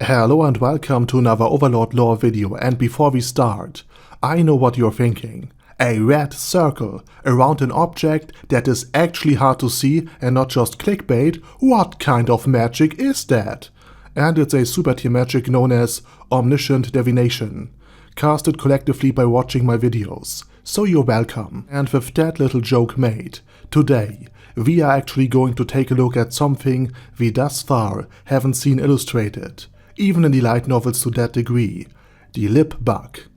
Hello and welcome to another Overlord lore video, and before we start, I know what you're thinking. A red circle around an object that is actually hard to see and not just clickbait? What kind of magic is that? And it's a super tier magic known as Omniscient Divination, casted collectively by watching my videos. So you're welcome. And with that little joke made, today we are actually going to take a look at something we thus far haven't seen illustrated, even in the light novels to that degree, the Lipbug.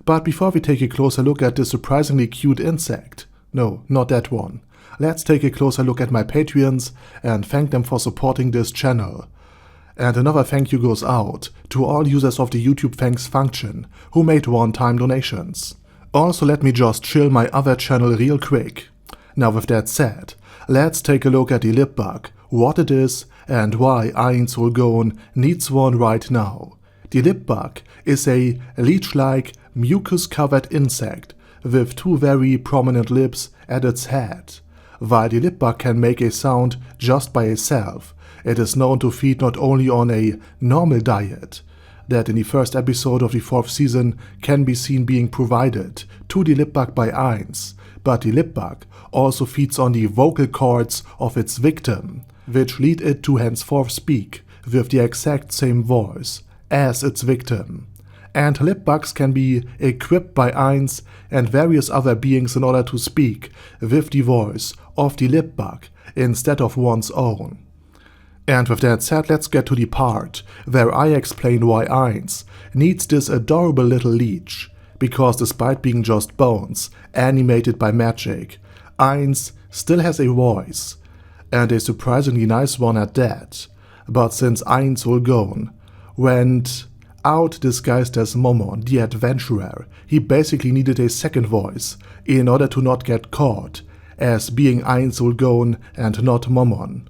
But before we take a closer look at this surprisingly cute insect, no, not that one, let's take a closer look at my Patreons and thank them for supporting this channel. And another thank you goes out to all users of the YouTube thanks function who made one-time donations. Also, let me just chill my other channel real quick. Now with that said, let's take a look at the Lipbug, what it is, and why Ainz Ooal Gown needs one right now. The Lipbug is a leech-like, mucus-covered insect with two very prominent lips at its head. While the Lipbug can make a sound just by itself, it is known to feed not only on a normal diet, that in the first episode of the 4th season can be seen being provided to the Lipbug by Ainz, but the Lipbug also feeds on the vocal cords of its victim, which lead it to henceforth speak with the exact same voice as its victim. And Lipbugs can be equipped by Ainz and various other beings in order to speak with the voice of the Lipbug instead of one's own. And with that said, let's get to the part where I explain why Ainz needs this adorable little leech, because despite being just bones animated by magic, Ainz still has a voice, and a surprisingly nice one at that. But since Ainz Ooal Gown went out disguised as Momon, the adventurer, he basically needed a second voice in order to not get caught as being Ainz Ooal Gown and not Momon.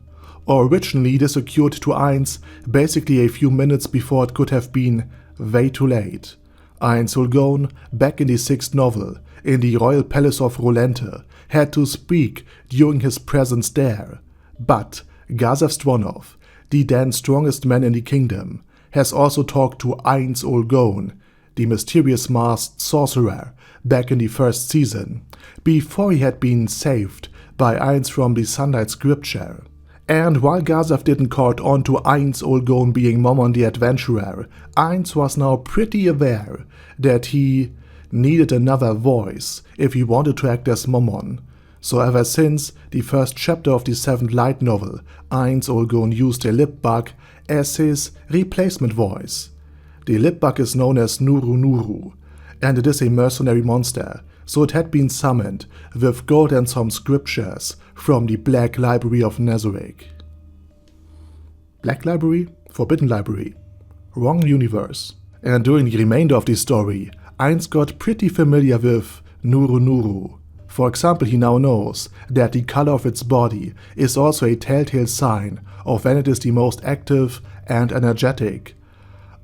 Originally this occurred to Ainz basically a few minutes before it could have been way too late. Ainz Ooal Gown, back in the 6th novel, in the royal palace of Rolente, had to speak during his presence there. But Gazef Stronov, the then strongest man in the kingdom, has also talked to Ainz Ooal Gown, the mysterious masked sorcerer, back in the 1st season, before he had been saved by Ainz from the Sunlight Scripture. And while Gazef didn't caught on to Ainz Ooal Gown being Momon the adventurer, Ainz was now pretty aware that he needed another voice if he wanted to act as Momon. So ever since the first chapter of the 7th light novel, Ainz Ooal Gown used a Lipbug as his replacement voice. The Lipbug is known as Nurunuru, and it is a mercenary monster, so it had been summoned with gold and some scriptures from the Black Library of Nazarick. Black Library? Forbidden Library. Wrong universe. And during the remainder of the story, Ainz got pretty familiar with Nurunuru. For example, he now knows that the color of its body is also a telltale sign of when it is the most active and energetic.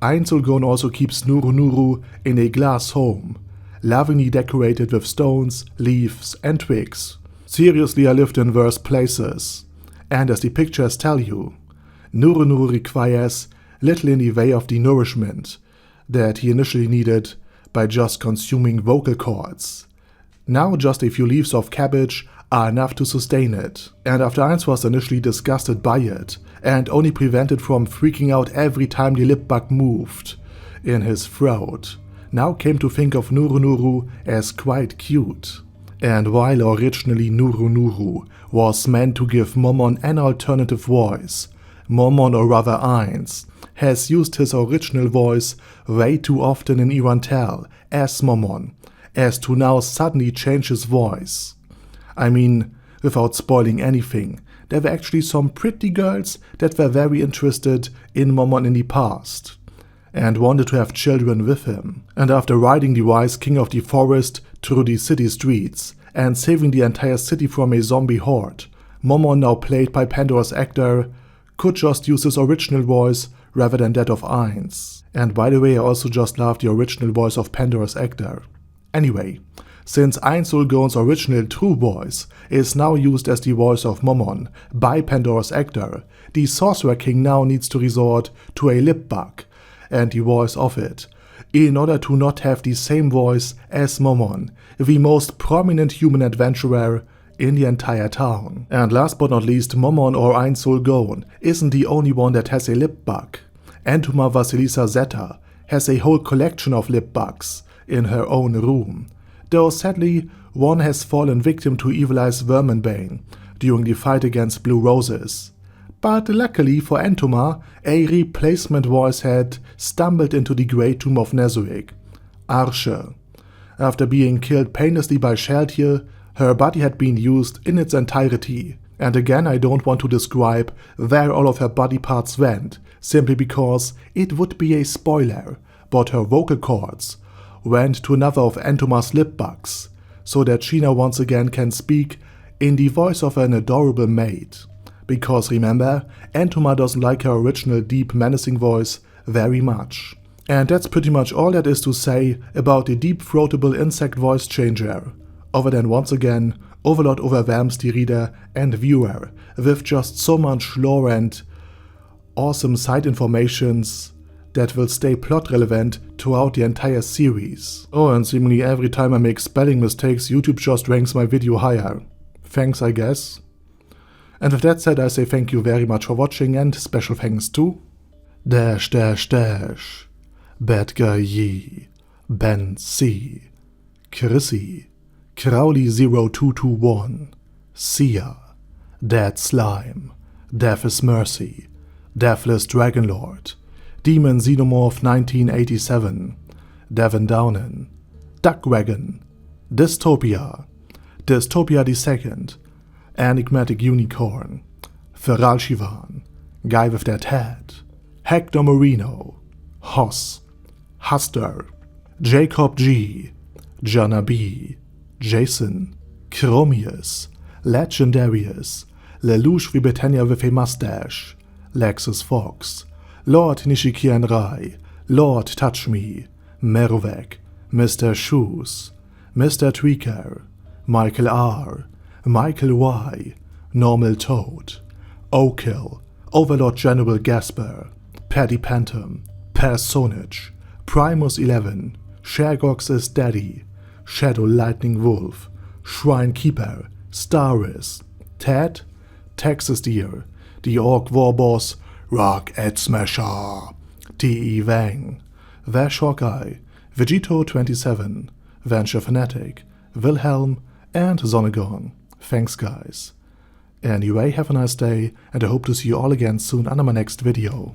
Ainz Ooal Gown also keeps Nurunuru in a glass home, lovingly decorated with stones, leaves and twigs. Seriously, I lived in worse places. And as the pictures tell you, Nurunuru requires little in the way of the nourishment that he initially needed by just consuming vocal cords. Now just a few leaves of cabbage are enough to sustain it, and after Ainz was initially disgusted by it and only prevented from freaking out every time the Lipbug moved in his throat, now came to think of Nurunuru as quite cute. And while originally Nurunuru was meant to give Momon an alternative voice, Momon, or rather Ainz, has used his original voice way too often in Irantel as Momon, as to now suddenly change his voice. I mean, without spoiling anything, there were actually some pretty girls that were very interested in Momon in the past, and wanted to have children with him. And after riding the wise king of the forest through the city streets and saving the entire city from a zombie horde, Momon, now played by Pandora's actor, could just use his original voice rather than that of Ainz. And by the way, I also just love the original voice of Pandora's actor. Anyway, since Ainz Ooal Gown's original true voice is now used as the voice of Momon by Pandora's actor, the Sorcerer King now needs to resort to a Lipbug and the voice of it, in order to not have the same voice as Momon, the most prominent human adventurer in the entire town. And last but not least, Momon or Ainz Ooal Gown isn't the only one that has a Lipbug. Entoma Vasilisa Zeta has a whole collection of Lipbugs in her own room, though sadly one has fallen victim to Evil Eye's Verminbane during the fight against Blue Roses. But luckily for Entoma, a replacement voice had stumbled into the Great Tomb of Nezuik, Arche. After being killed painlessly by Sheltier, her body had been used in its entirety. And again, I don't want to describe where all of her body parts went, simply because it would be a spoiler, but her vocal cords went to another of Entoma's Lipbugs, so that she now once again can speak in the voice of an adorable maid. Because remember, Entoma doesn't like her original deep menacing voice very much. And that's pretty much all that is to say about the deep-throatable insect voice changer, other than once again, Overlord overwhelms the reader and viewer with just so much lore and awesome side informations that will stay plot relevant throughout the entire series. Oh, and seemingly every time I make spelling mistakes, YouTube just ranks my video higher. Thanks, I guess. And with that said, I say thank you very much for watching, and special thanks to Bad Guy Yi, Ben C, Chrissy, Crowley0221, Sia, Dead Slime, Death is Mercy, Deathless Dragonlord, Demon Xenomorph 1987, Devin Downen, Duckwagon, Dystopia, Dystopia II, Enigmatic Unicorn, Feral Shivan, Guy with That Head, Hector Marino, Hoss, Huster, Jacob G, Jana B, Jason, Chromius, Legendarius, Lelouch Britannia with a Mustache, Lexus Fox, Lord Nishikian Rai, Lord Touch Me, Merovek, Mr. Shoes, Mr. Tweaker, Michael R, Michael Y, Normal Toad, Okill, Overlord General Gasper, Paddy Pantom, Personage, Primus 11, Shergox is Daddy, Shadow Lightning Wolf, Shrine Keeper, Staris, Ted, Texas Deer, the Orc Warboss, Rock Ed Smasher, T.E. Wang, Vash Hawkeye, Vegito27, Venture Fanatic, Wilhelm, and Zonegon. Thanks guys. Anyway, have a nice day, and I hope to see you all again soon under my next video.